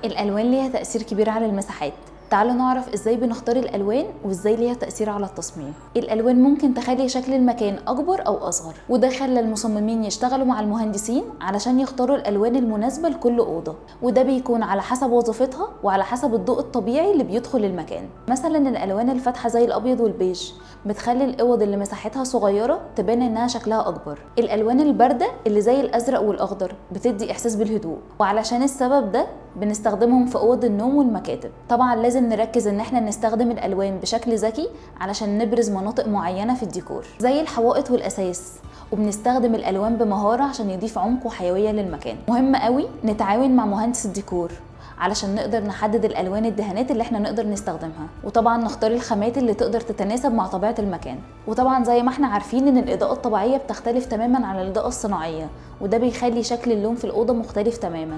الألوان ليها تأثير كبير على المساحات. تعالوا نعرف ازاي بنختار الألوان وازاي ليها تأثير على التصميم. الألوان ممكن تخلي شكل المكان أكبر أو أصغر، وده خلى المصممين يشتغلوا مع المهندسين علشان يختاروا الألوان المناسبة لكل أوضة، وده بيكون على حسب وظيفتها وعلى حسب الضوء الطبيعي اللي بيدخل المكان. مثلا الألوان الفاتحة زي الأبيض والبيج بتخلي الأوض اللي مساحتها صغيرة تبان إنها شكلها أكبر. الألوان الباردة اللي زي الأزرق والأخضر بتدي إحساس بالهدوء، وعلشان السبب ده بنستخدمهم في أوض النوم والمكاتب. طبعا لازم نركز ان احنا نستخدم الالوان بشكل ذكي علشان نبرز مناطق معينة في الديكور زي الحوائط والاساس، وبنستخدم الالوان بمهارة عشان يضيف عمق وحيوية للمكان. مهم قوي نتعاون مع مهندس الديكور علشان نقدر نحدد الالوان الدهانات اللي احنا نقدر نستخدمها، وطبعا نختار الخامات اللي تقدر تتناسب مع طبيعة المكان. وطبعا زي ما احنا عارفين ان الاضاءة الطبيعية بتختلف تماما عن الاضاءة الصناعية، وده بيخلي شكل اللون في الأوضة مختلف تماما.